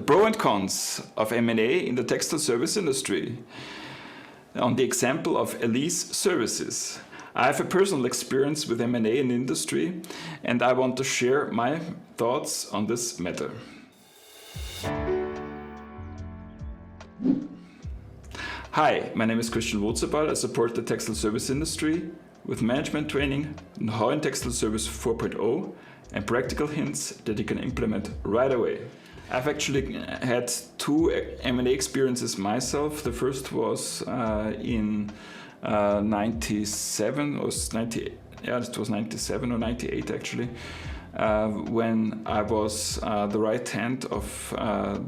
The pros and cons of M&A in the textile service industry. On the example of Elis Services. I have a personal experience with M&A in the industry, and I want to share my thoughts on this matter. Hi, my name is Christian Wurzelball. I support the textile service industry with management training, know-how in textile service 4.0, and practical hints that you can implement right away. I've actually had two M&A experiences myself. The first was in 97 or 98, yeah, it was 97 or 98 actually, when I was the right hand of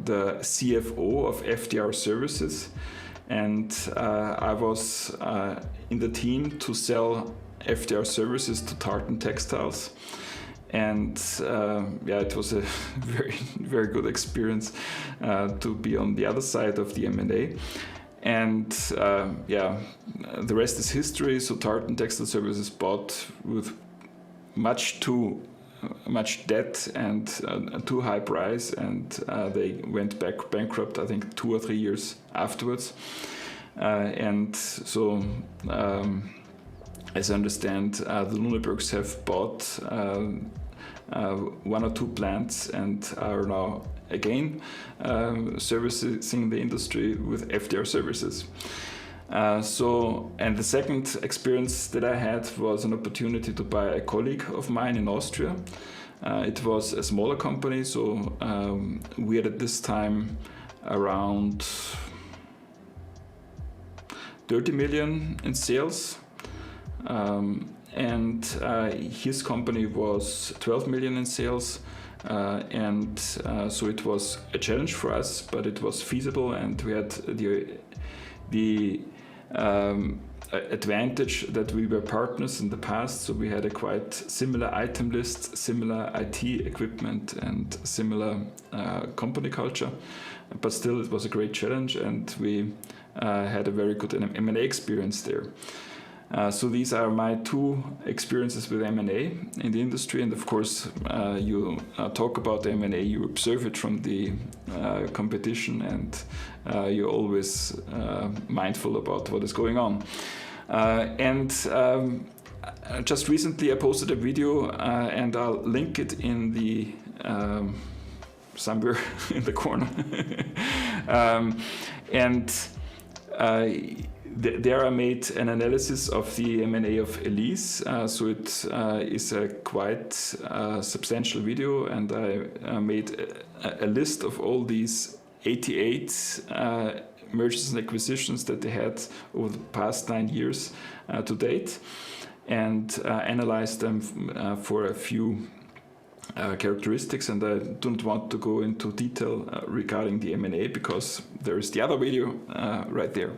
the CFO of FDR Services, and I was in the team to sell FDR Services to Tartan Textiles. And yeah, it was a very good experience to be on the other side of the M&A. And yeah, the rest is history. So Tartan Textile Services bought with much too much debt and too high price, and they went bankrupt, I think 2 or 3 years afterwards. And so as I understand, the Lüneburgs have bought 1 or 2 plants and are now again servicing the industry with FDR Services. And the second experience that I had was an opportunity to buy a colleague of mine in Austria. It was a smaller company, so we had at this time around 30 million in sales. And his company was 12 million in sales, and so it was a challenge for us, but it was feasible, and we had the advantage that we were partners in the past, so we had a quite similar item list, similar IT equipment, and similar company culture, but still it was a great challenge, and we had a very good M&A experience there. So these are my 2 experiences with M&A in the industry, and of course you talk about M&A, you observe it from the competition, and you're always mindful about what is going on. Just recently I posted a video and I'll link it in the somewhere in the corner. There I made an analysis of the M&A of Elis, so it is a quite substantial video, and I made a list of all these 88 mergers and acquisitions that they had over the past 9 years to date, and analyzed them for a few characteristics, and I don't want to go into detail regarding the M&A because there is the other video right there.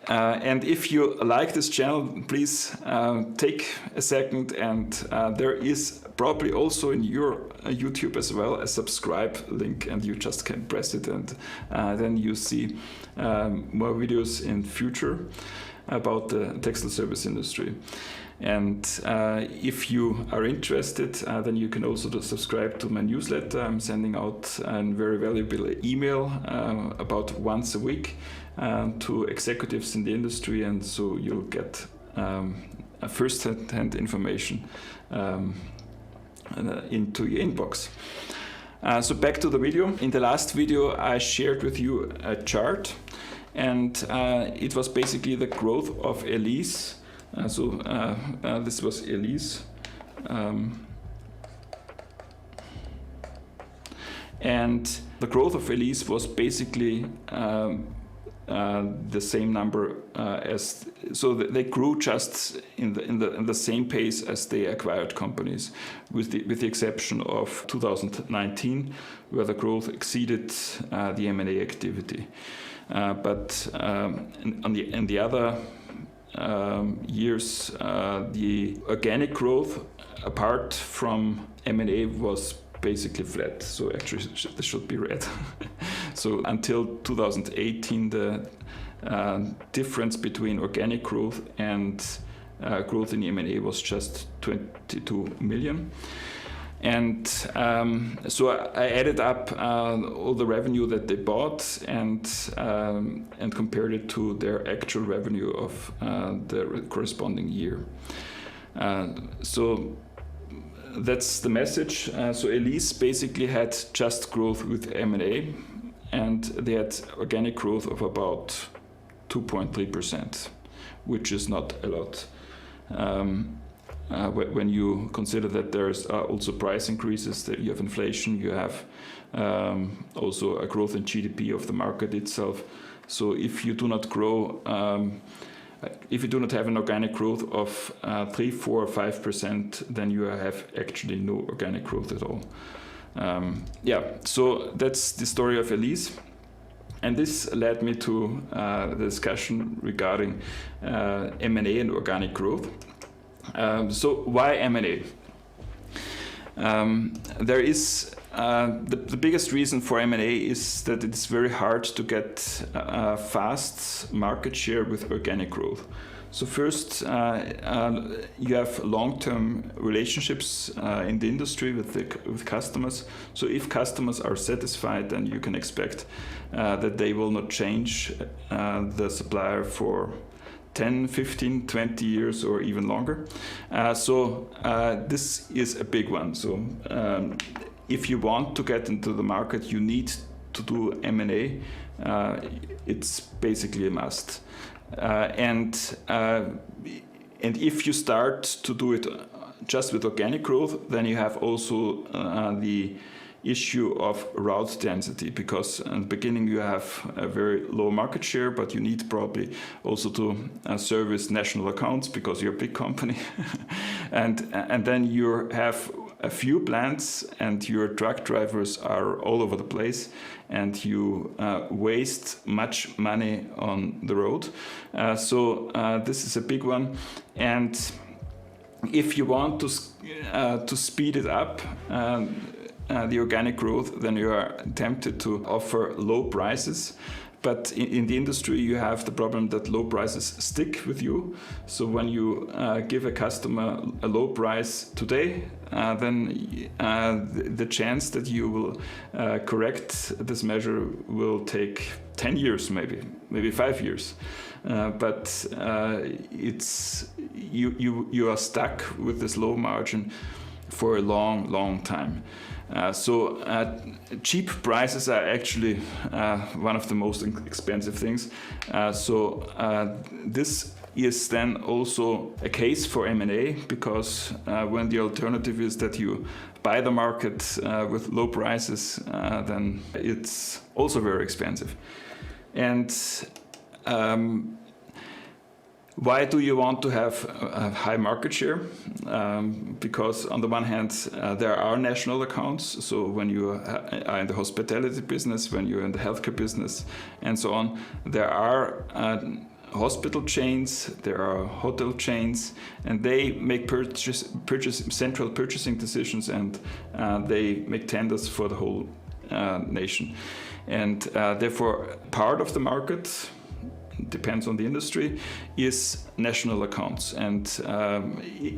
And if you like this channel, please take a second, and there is probably also in your YouTube as well a subscribe link, and you just can press it, and then you see more videos in future about the textile service industry. And if you are interested, then you can also subscribe to my newsletter. I'm sending out a very valuable email about once a week to executives in the industry, and so you'll get a first-hand information into your inbox. So back to the video. In the last video I shared with you a chart, and it was basically the growth of Elis. This was Elis, and the growth of Elis was basically the same number as, so they grew just in the same pace as they acquired companies, with the exception of 2019, where the growth exceeded the M&A activity. But in the other years, the organic growth apart from M&A was basically flat, so actually this should be red. So until 2018, the difference between organic growth and growth in M&A was just 22 million. And so I added up all the revenue that they bought and compared it to their actual revenue of the corresponding year. So that's the message. So Elis basically had just growth with M&A, and they had organic growth of about 2.3%, which is not a lot. When you consider that there's also price increases, that you have inflation, you have also a growth in GDP of the market itself. So if you do not grow, if you do not have an organic growth of 3, 4, or 5%, then you have actually no organic growth at all. So that's the story of Elis. And this led me to the discussion regarding M&A and organic growth. So why M&A? There is the biggest reason for M&A is that it's very hard to get fast market share with organic growth. So first, you have long-term relationships in the industry with customers. So if customers are satisfied, then you can expect that they will not change the supplier for 10, 15, 20 years or even longer. So this is a big one. So if you want to get into the market, you need to do M&A. It's basically a must. And if you start to do it just with organic growth, then you have also the issue of route density, because in the beginning you have a very low market share, but you need probably also to service national accounts because you're a big company. and then you have a few plants and your truck drivers are all over the place, and you waste much money on the road. So this is a big one. And if you want to speed it up, the organic growth, then you are tempted to offer low prices. But in the industry, you have the problem that low prices stick with you. So when you give a customer a low price today, then the chance that you will correct this measure will take 10 years, maybe 5 years. But it's you are stuck with this low margin for a long, long time. So cheap prices are actually one of the most expensive things. So this is then also a case for M&A, because when the alternative is that you buy the market with low prices, then it's also very expensive. And why do you want to have a high market share? Because on the one hand, there are national accounts. So when you are in the hospitality business, when you're in the healthcare business, and so on, there are hospital chains, there are hotel chains, and they make central purchasing decisions, and they make tenders for the whole nation. And therefore, part of the market, depends on the industry, is national accounts. And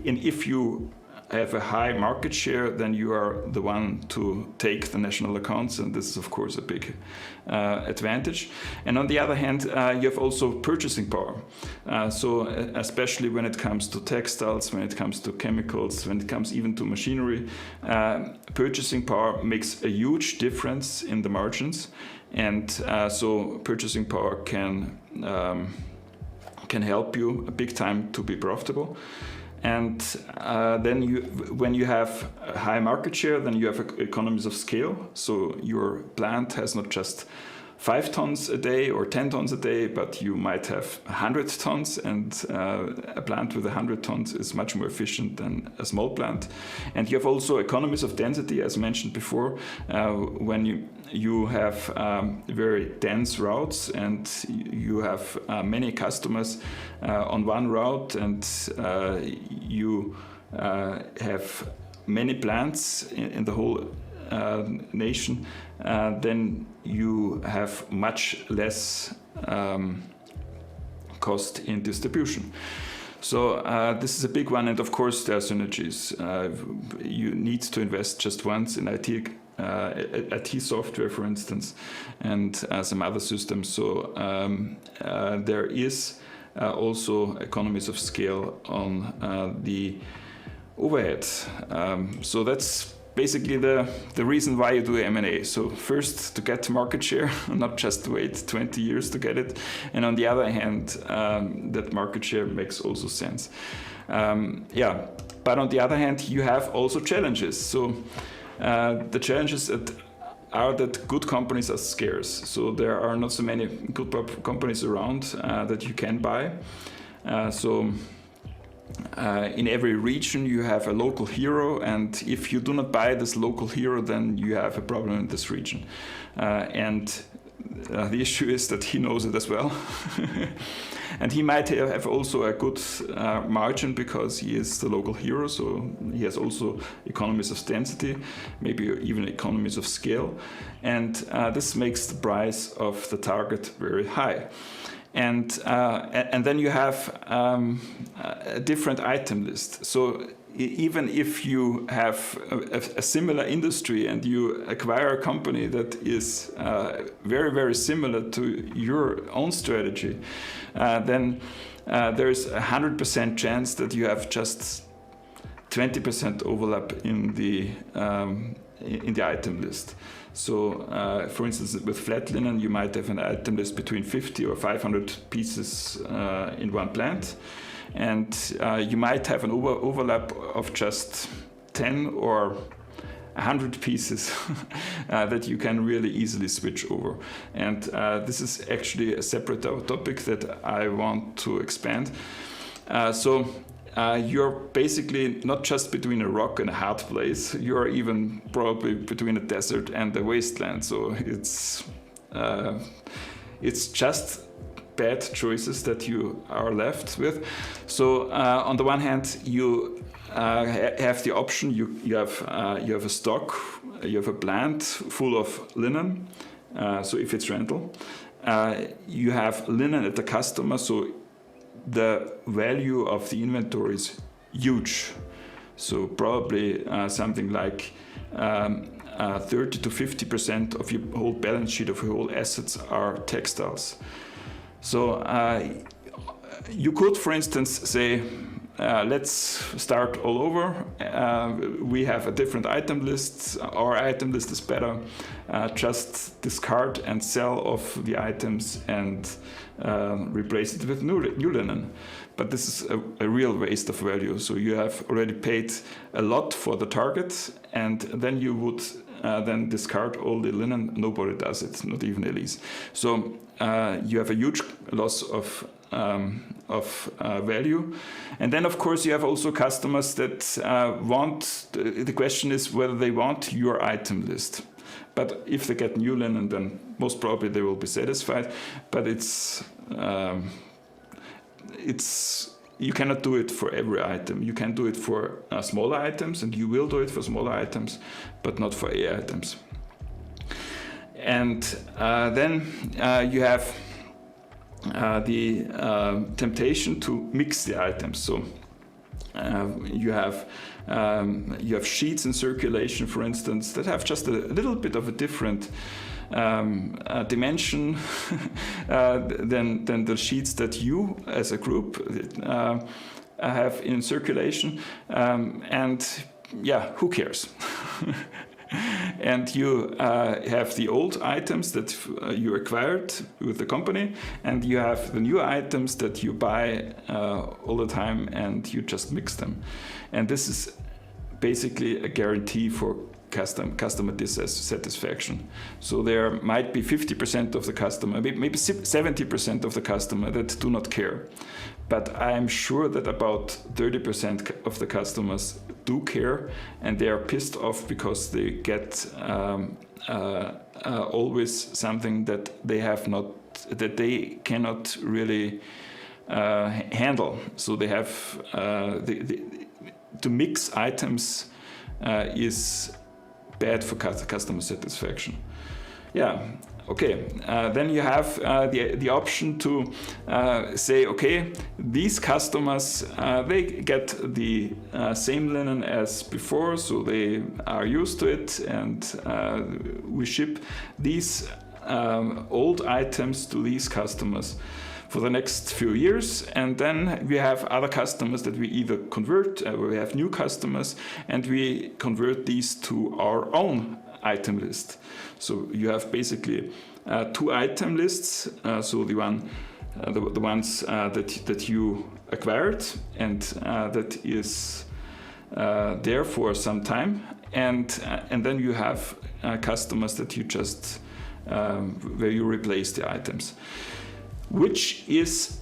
if you have a high market share, then you are the one to take the national accounts, and this is of course a big advantage. And on the other hand, you have also purchasing power. So especially when it comes to textiles, when it comes to chemicals, when it comes even to machinery, purchasing power makes a huge difference in the margins. And so purchasing power can help you a big time to be profitable. And then when you have a high market share, then you have economies of scale. So your plant has not just 5 tons a day or 10 tons a day, but you might have 100 tons, and a plant with 100 tons is much more efficient than a small plant. And you have also economies of density, as mentioned before, when you have very dense routes and you have many customers on one route, and you have many plants in the whole nation, then you have much less cost in distribution. So this is a big one, and of course there are synergies. You need to invest just once in IT software, for instance, and some other systems. So there is also economies of scale on the overhead. So that's basically the reason why you do M&A. So first, to get market share, not just wait 20 years to get it. And on the other hand, that market share makes also sense. But on the other hand, you have also challenges. So the challenges are that good companies are scarce. So there are not so many good companies around that you can buy. In every region you have a local hero, and if you do not buy this local hero, then you have a problem in this region. The issue is that he knows it as well. And he might have also a good margin because he is the local hero, so he has also economies of density, maybe even economies of scale. And this makes the price of the target very high. And then you have a different item list. So even if you have a similar industry and you acquire a company that is very, very similar to your own strategy, then there's 100% chance that you have just 20% overlap in the item list. So, for instance, with flat linen, you might have an item list between 50 or 500 pieces in one plant. And you might have an overlap of just 10 or 100 pieces that you can really easily switch over. And this is actually a separate topic that I want to expand. You're basically not just between a rock and a hard place, you're even probably between a desert and a wasteland. So it's just bad choices that you are left with. So on the one hand, you have the option, you have a stock, you have a plant full of linen, so if it's rental. You have linen at the customer, so the value of the inventory is huge. So probably something like 30 to 50% of your whole balance sheet, of your whole assets are textiles. So you could, for instance, say, let's start all over. We have a different item list. Our item list is better. Just discard and sell off the items and replace it with new linen. But this is a real waste of value. So you have already paid a lot for the target, and then you would then discard all the linen. Nobody does it, not even Elis. So you have a huge loss of value. And then of course you have also customers that want, the question is whether they want your item list. But if they get new linen, then most probably they will be satisfied. But you cannot do it for every item. You can do it for smaller items, and you will do it for smaller items, but not for A items. And then you have the temptation to mix the items. So you have sheets in circulation, for instance, that have just a little bit of a different dimension than the sheets that you as a group have in circulation. And yeah, who cares? And you have the old items that you acquired with the company, and you have the new items that you buy all the time, and you just mix them. And this is basically a guarantee for customer dissatisfaction. So there might be 50% of the customer, maybe 70% of the customer that do not care. But I'm sure that about 30% of the customers do care, and they are pissed off because they get always something that they have not, that they cannot really handle. So they have to mix items is bad for customer satisfaction. Yeah, Okay, then you have the option to say, okay, these customers, they get the same linen as before, so they are used to it, and we ship these old items to these customers for the next few years. And then we have other customers that we either convert, we have new customers, and we convert these to our own item list. So you have basically two item lists. So the ones that you acquired and that is there for some time, and then you have customers that you just where you replace the items, which is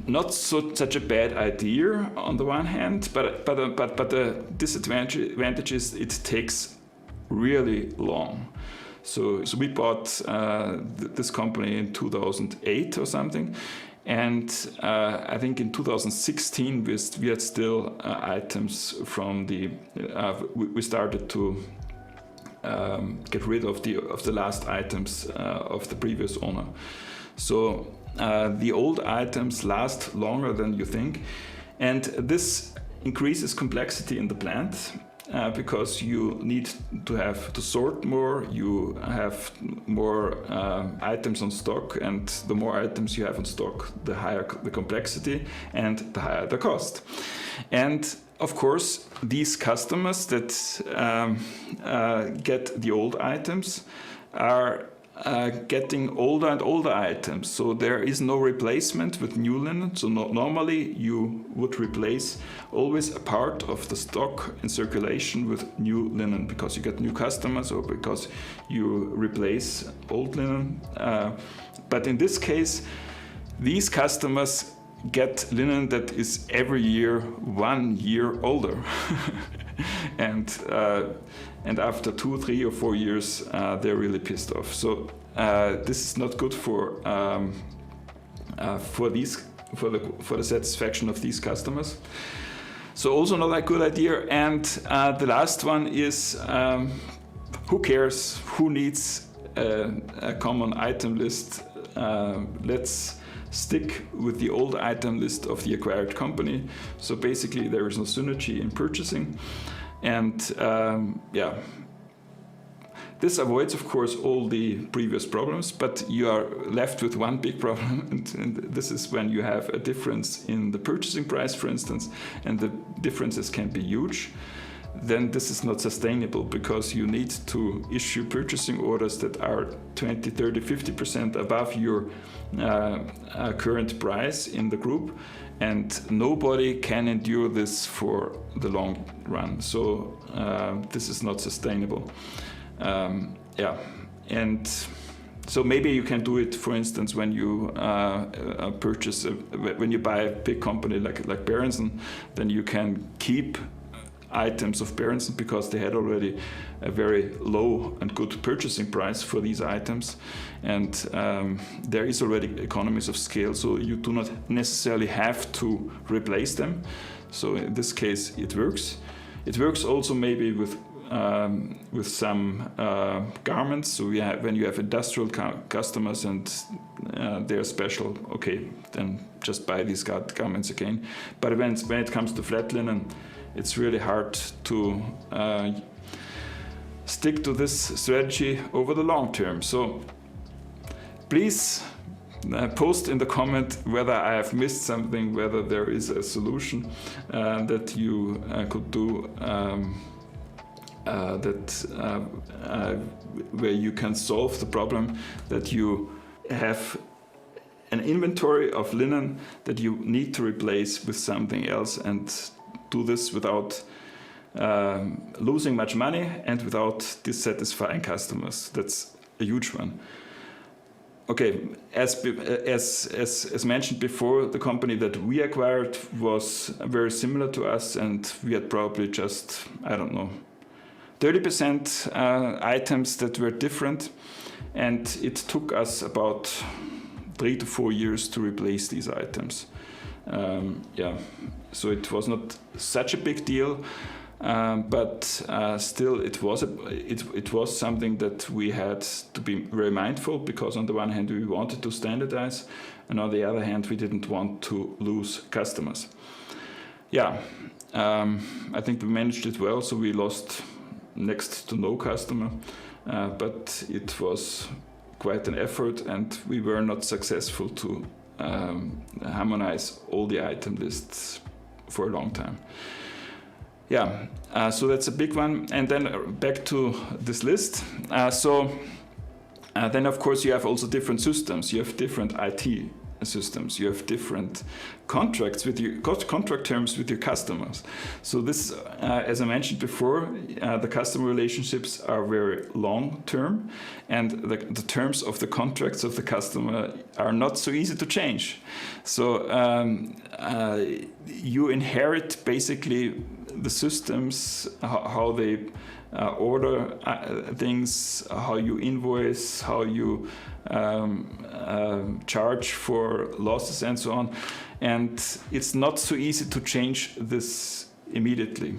not such a bad idea on the one hand, but the disadvantage is it takes really long. So we bought this company in 2008 or something, and I think in 2016 we had still items from the we started to get rid of the last items of the previous owner. So the old items last longer than you think, and this increases complexity in the plant. Because you need to sort more, you have more items on stock, and the more items you have on stock, the higher the complexity and the higher the cost. And of course, these customers that get the old items are getting older and older items, so there is no replacement with new linen. So normally you would replace always a part of the stock in circulation with new linen because you get new customers or because you replace old linen. But in this case, these customers get linen that is every year 1 year older. And after 2, 3, or 4 years, they're really pissed off. So this is not good for the satisfaction of these customers. So also not a good idea. And the last one is who cares? Who needs a common item list? Let's stick with the old item list of the acquired company. So basically there is no synergy in purchasing. And this avoids, of course, all the previous problems, but you are left with one big problem, and this is when you have a difference in the purchasing price, for instance, and the differences can be huge. Then this is not sustainable because you need to issue purchasing orders that are 20, 30, 50% above your current price in the group, and nobody can endure this for the long run. So this is not sustainable. And so maybe you can do it, for instance, when you when you buy a big company like Berentzen, then you can keep items of Berentzen because they had already a very low and good purchasing price for these items, and there is already economies of scale, so you do not necessarily have to replace them. So in this case it works. It works also maybe with some garments. So when you have industrial customers and they're special, okay, then just buy these garments again. But when it comes to flat linen, it's really hard to stick to this strategy over the long term. So please post in the comment whether I have missed something, whether there is a solution that you could do where you can solve the problem that you have an inventory of linen that you need to replace with something else, and do this without losing much money and without dissatisfying customers. That's a huge one. Okay, as mentioned before, the company that we acquired was very similar to us, and we had probably just, I don't know, 30% items that were different, and it took us about 3 to 4 years to replace these items. So it was not such a big deal, but still it was something that we had to be very mindful, because on the one hand we wanted to standardize, and on the other hand we didn't want to lose customers. Yeah, I think we managed it well, so we lost next to no customer, but it was quite an effort, and we were not successful to harmonize all the item lists for a long time. Yeah, so that's a big one. And then back to this list. Then of course you have also different systems. You have different IT systems. You have different contract terms with your customers. So this, as I mentioned before, the customer relationships are very long term, and the terms of the contracts of the customer are not so easy to change. So you inherit basically the systems, how they order things, how you invoice, how you charge for losses and so on. And it's not so easy to change this immediately.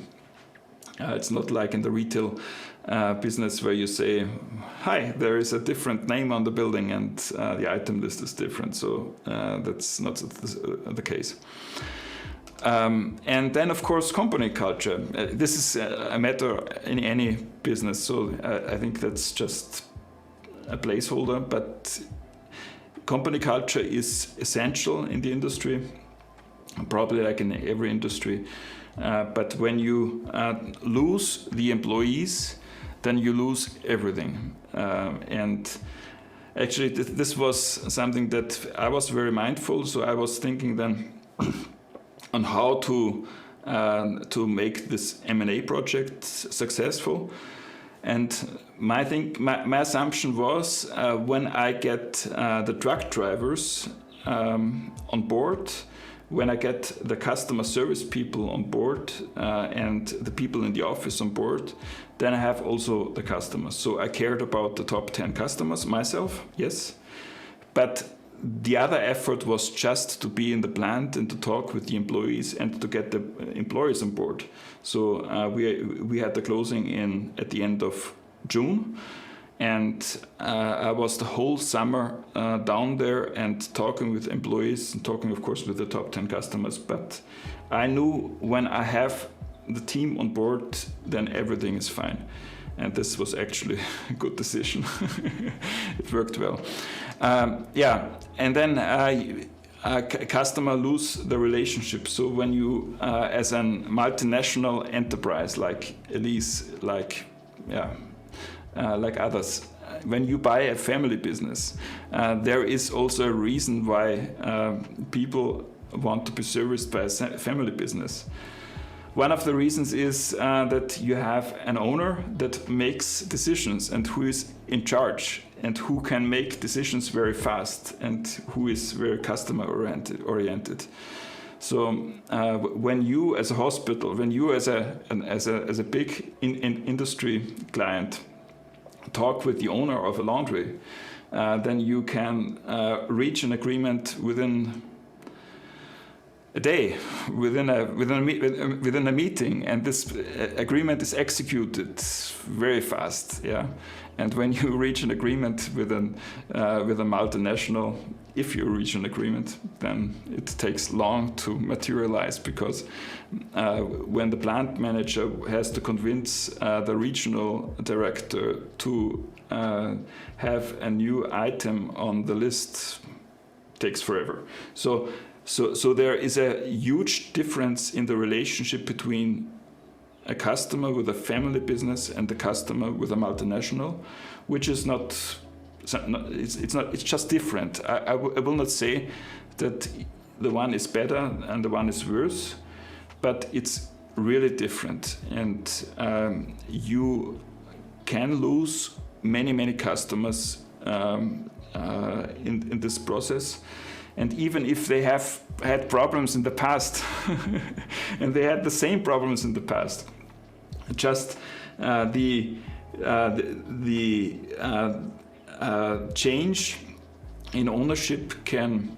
It's not like in the retail business where you say, hi, there is a different name on the building and the item list is different. So that's not the case. And then, of course, company culture. This is a matter in any business, so I think that's just a placeholder, but company culture is essential in the industry, probably like in every industry. But when you lose the employees, then you lose everything. And actually, this was something that I was very mindful, so I was thinking then on how to make this M&A project successful. And my assumption was when I get the truck drivers on board, when I get the customer service people on board and the people in the office on board, then I have also the customers. So I cared about the top 10 customers myself, yes. But the other effort was just to be in the plant and to talk with the employees and to get the employees on board. So we had the closing at the end of June, and I was the whole summer down there and talking with employees and talking, of course, with the top 10 customers. But I knew when I have the team on board, then everything is fine. And this was actually a good decision. It worked well. Yeah, and then customer lose the relationship. So when you, as a multinational enterprise like Elis, like others, when you buy a family business, there is also a reason why people want to be serviced by a family business. One of the reasons is that you have an owner that makes decisions and who is in charge and who can make decisions very fast and who is very customer oriented. So when you as a hospital, when you as a big industry client talk with the owner of a laundry, then you can reach an agreement within a day, within a meeting, and this agreement is executed very fast. Yeah, and when you reach an agreement with a multinational, if you reach an agreement, then it takes long to materialize, because when the plant manager has to convince the regional director to have a new item on the list, takes forever. So there is a huge difference in the relationship between a customer with a family business and the customer with a multinational, which is it's just different. I will not say that the one is better and the one is worse, but it's really different. And you can lose many customers in this process. And even if they have had problems in the past, and they had the same problems in the past, just the change in ownership can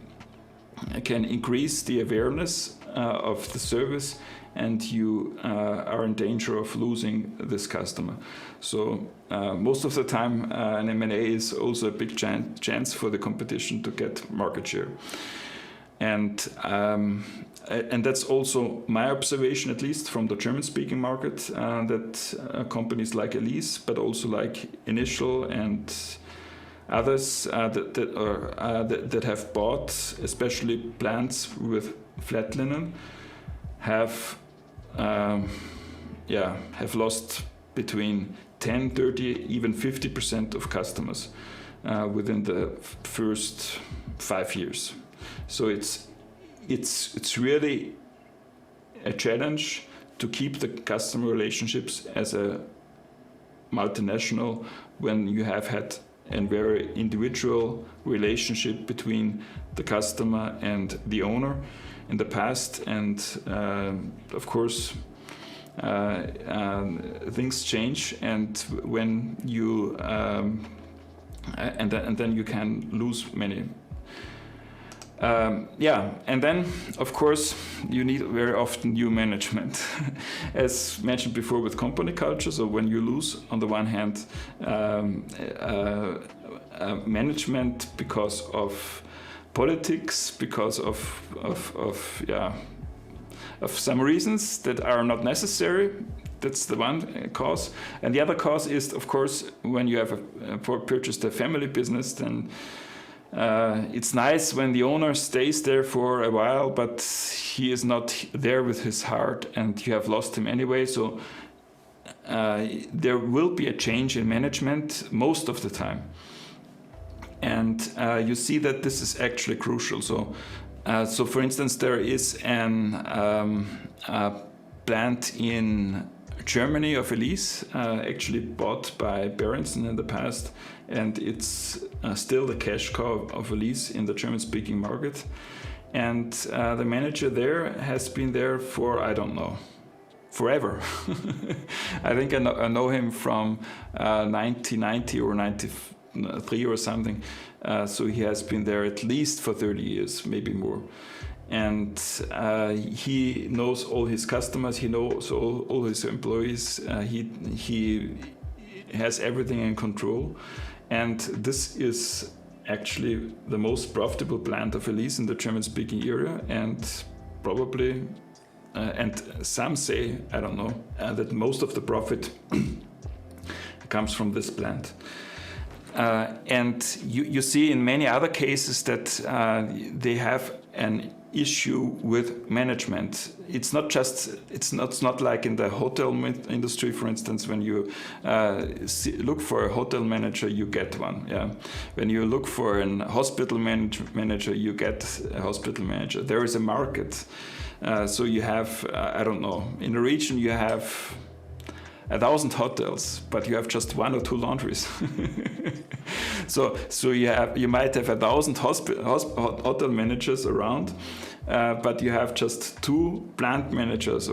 increase the awareness of the service and you are in danger of losing this customer. So most of the time, an M&A is also a big chance for the competition to get market share. And that's also my observation, at least from the German-speaking market, that companies like Elis, but also like Initial and others that have bought, especially plants with flat linen, have lost between 10, 30, even 50% of customers within the first 5 years. So it's really a challenge to keep the customer relationships as a multinational when you have had a very individual relationship between the customer and the owner in the past. And of course, things change, and when you and then you can lose many. And then, of course, you need very often new management, as mentioned before with company culture. So when you lose, on the one hand, management because of politics, because of some reasons that are not necessary. That's the one cause. And the other cause is, of course, when you have purchased a family business, then it's nice when the owner stays there for a while, but he is not there with his heart, and you have lost him anyway. So there will be a change in management most of the time. And you see that this is actually crucial. So for instance, there is a plant in Germany of Elis, actually bought by Berentzen in the past, and it's still the cash cow of Elis in the German-speaking market. And the manager there has been there for, I don't know, forever. I think I know him from 1990 or 93 or something. So he has been there at least for 30 years, maybe more. And he knows all his customers, he knows all his employees, he has everything in control. And this is actually the most profitable plant of Elis in the German-speaking area, and probably, and some say, I don't know, that most of the profit comes from this plant. And you see in many other cases that they have an issue with management. It's not like in the hotel industry, for instance. When you look for a hotel manager, you get one. Yeah. When you look for an hospital manager, you get a hospital manager. There is a market. So you have, I don't know, in a region you have 1,000 hotels, but you have just 1 or 2 laundries. So you might have 1,000 hotel managers around, but you have just 2 plant managers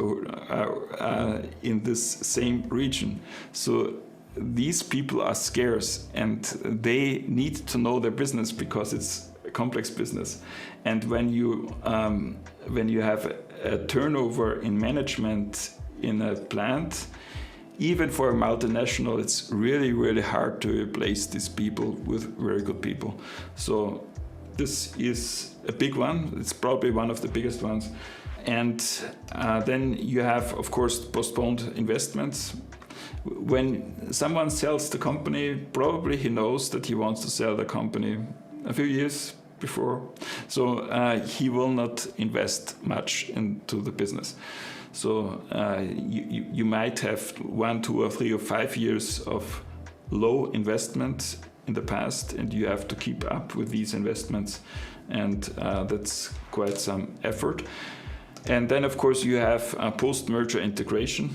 in this same region. So these people are scarce, and they need to know their business because it's a complex business. And when you have a turnover in management in a plant, even for a multinational, it's really, really hard to replace these people with very good people. So this is a big one. It's probably one of the biggest ones. And then you have, of course, postponed investments. When someone sells the company, probably he knows that he wants to sell the company a few years before. So he will not invest much into the business. So you might have 1, 2, or 3, or 5 years of low investment in the past, and you have to keep up with these investments, and that's quite some effort. And then, of course, you have post-merger integration,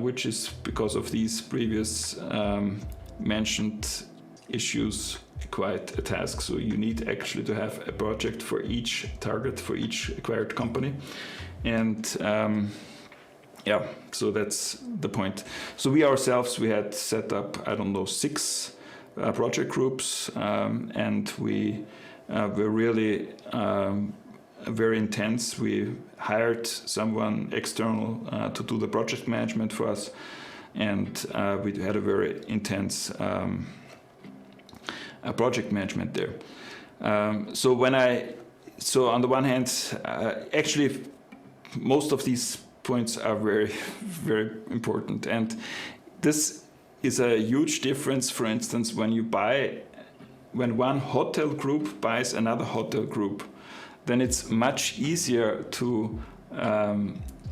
which is because of these previous mentioned issues quite a task. So you need actually to have a project for each target, for each acquired company. And so that's the point. So we ourselves, we had set up, 6 project groups, and we were really very intense. We hired someone external to do the project management for us, and we had a very intense project management there. So on the one hand, actually, most of these points are very, very important, and this is a huge difference. For instance, when one hotel group buys another hotel group, then it's much easier to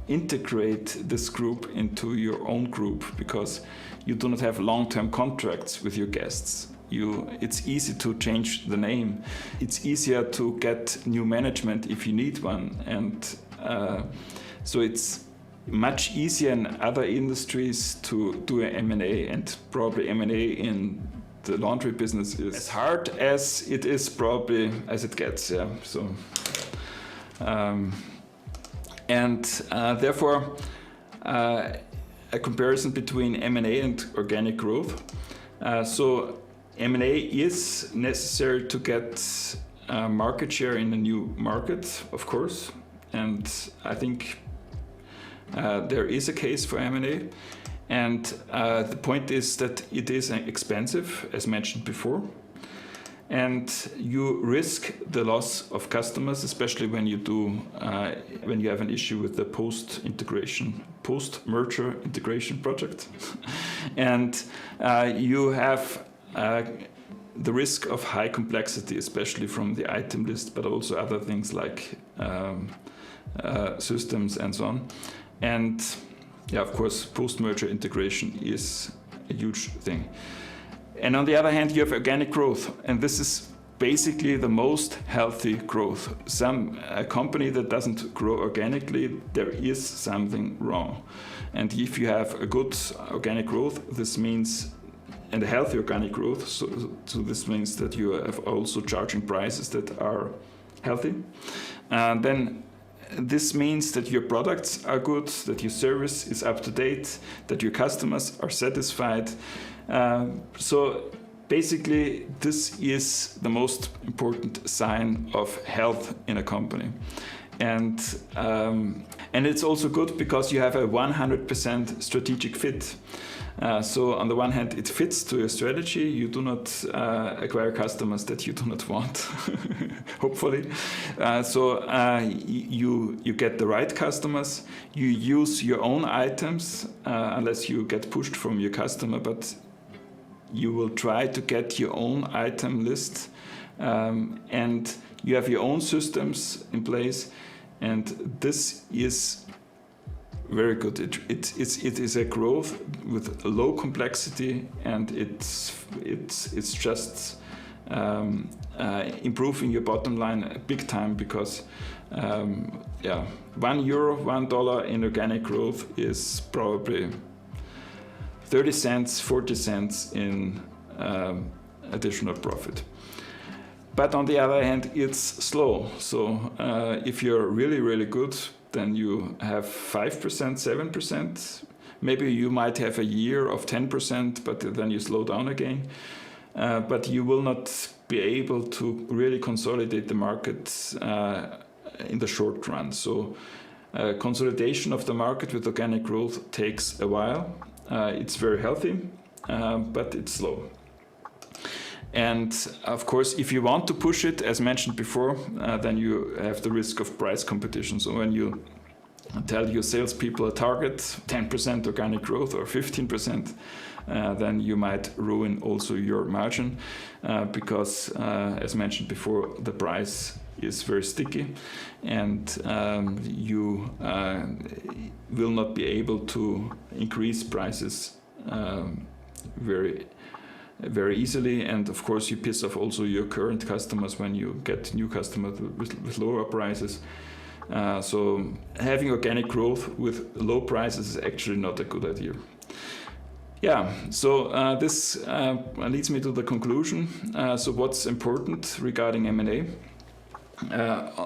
integrate this group into your own group, because you do not have long-term contracts with your guests. It's easy to change the name. It's easier to get new management if you need one, and so it's much easier in other industries to do an M&A, and probably M&A in the laundry business is as hard as it is probably as it gets. Yeah. So, therefore, a comparison between M&A and organic growth. So M&A is necessary to get market share in a new market, of course, and I think there is a case for M&A. And the point is that it is expensive, as mentioned before, and you risk the loss of customers, especially when you have an issue with the post-merger integration project, and you have the risk of high complexity, especially from the item list, but also other things like systems and so on. And yeah, of course, post-merger integration is a huge thing. And on the other hand, you have organic growth, and this is basically the most healthy growth. A company that doesn't grow organically, there is something wrong. And if you have a good organic growth, this means, and a healthy organic growth, so this means that you have also charging prices that are healthy. Then this means that your products are good, that your service is up to date, that your customers are satisfied. So basically, this is the most important sign of health in a company. And it's also good because you have a 100% strategic fit. So on the one hand, it fits to your strategy. You do not acquire customers that you do not want, hopefully. So you get the right customers. You use your own items, unless you get pushed from your customer, but you will try to get your own item list, and you have your own systems in place, and this is very good. It is a growth with low complexity, and it's just improving your bottom line big time, because €1, $1 in organic growth is probably 30 cents, 40 cents in additional profit. But on the other hand, it's slow. So if you're really, really good, then you have 5%, 7%. Maybe you might have a year of 10%, but then you slow down again. But you will not be able to really consolidate the market in the short run. So consolidation of the market with organic growth takes a while. It's very healthy, but it's slow. And of course, if you want to push it, as mentioned before, then you have the risk of price competition. So when you tell your salespeople a target, 10% organic growth or 15%, then you might ruin also your margin, because, as mentioned before, the price is very sticky, and you will not be able to increase prices very easily. And of course, you piss off also your current customers when you get new customers with lower prices. So having organic growth with low prices is actually not a good idea. Yeah, so this leads me to the conclusion. So what's important regarding M&A?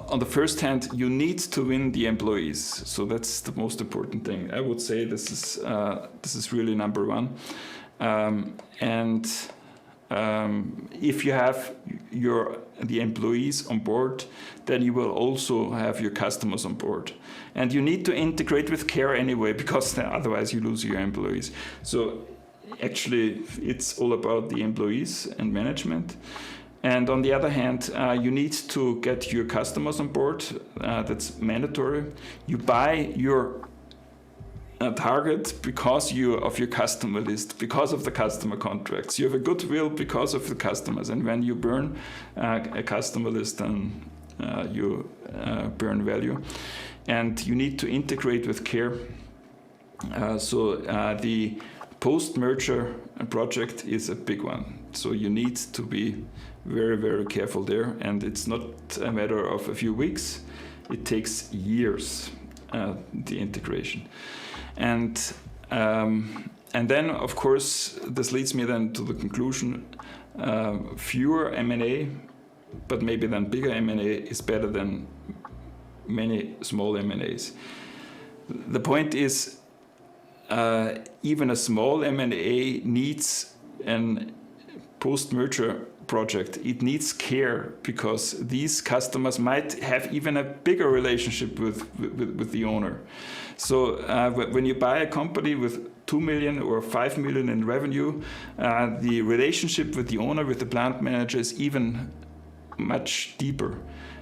On the first hand, you need to win the employees. So that's the most important thing. I would say this is really number one. And if you have the employees on board, then you will also have your customers on board. And you need to integrate with care anyway, because otherwise you lose your employees. So actually, it's all about the employees and management. And on the other hand, you need to get your customers on board. That's mandatory. You buy your target because of your customer list, because of the customer contracts. You have a goodwill because of the customers. And when you burn a customer list, then you burn value. And you need to integrate with care. So the post-merger project is a big one. So you need to be very, very careful there. And it's not a matter of a few weeks. It takes years, the integration. And then, of course, this leads me then to the conclusion, fewer M&A, but maybe then bigger M&A is better than many small M&As. The point is, even a small M&A needs a post-merger project. It needs care, because these customers might have even a bigger relationship with the owner. So when you buy a company with 2 million or 5 million in revenue, the relationship with the owner, with the plant manager, is even much deeper.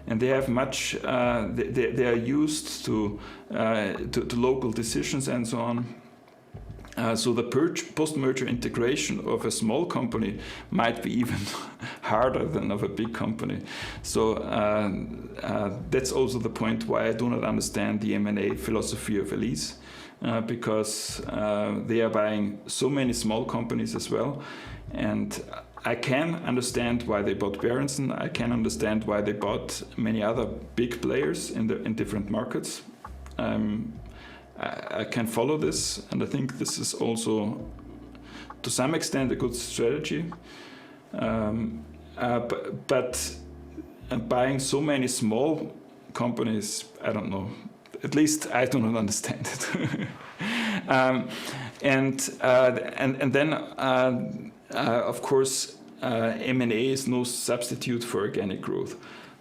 And they have much, they are used to local decisions and so on. So the post-merger integration of a small company might be even harder than of a big company. So that's also the point why I do not understand the M&A philosophy of Elis, because they are buying so many small companies as well. And I can understand why they bought Berentzen. I can understand why they bought many other big players in different markets. I can follow this, and I think this is also, to some extent, a good strategy. But buying so many small companies, I don't know. At least I do not understand it. And then, of course, M&A is no substitute for organic growth.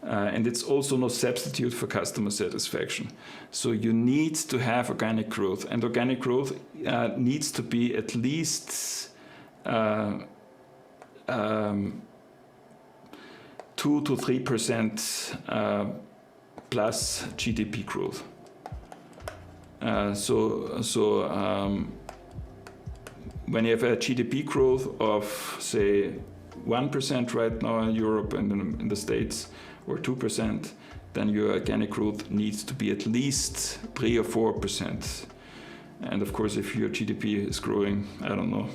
And it's also no substitute for customer satisfaction. So you need to have organic growth, and organic growth needs to be at least 2 to 3% plus GDP growth. When you have a GDP growth of, say, 1% right now in Europe and in the States, or 2%, then your organic growth needs to be at least 3 or 4%. And of course, if your GDP is growing, I don't know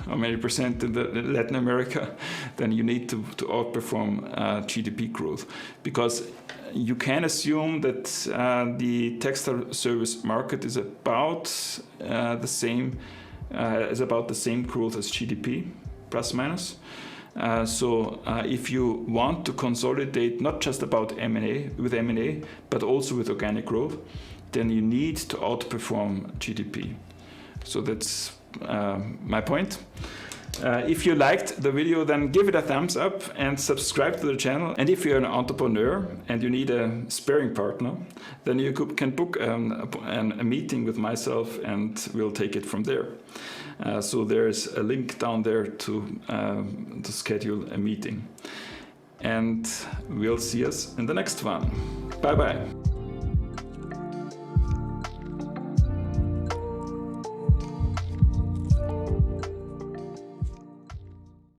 how many percent in Latin America, then you need to outperform GDP growth. Because you can assume that the textile service market is about the same growth as GDP, plus minus. So if you want to consolidate, not just about M&A, but also with organic growth, then you need to outperform GDP. So that's my point. If you liked the video, then give it a thumbs up and subscribe to the channel. And if you're an entrepreneur and you need a sparring partner, then you can book a meeting with myself, and we'll take it from there. So there's a link down there to schedule a meeting. And we'll see us in the next one. Bye-bye.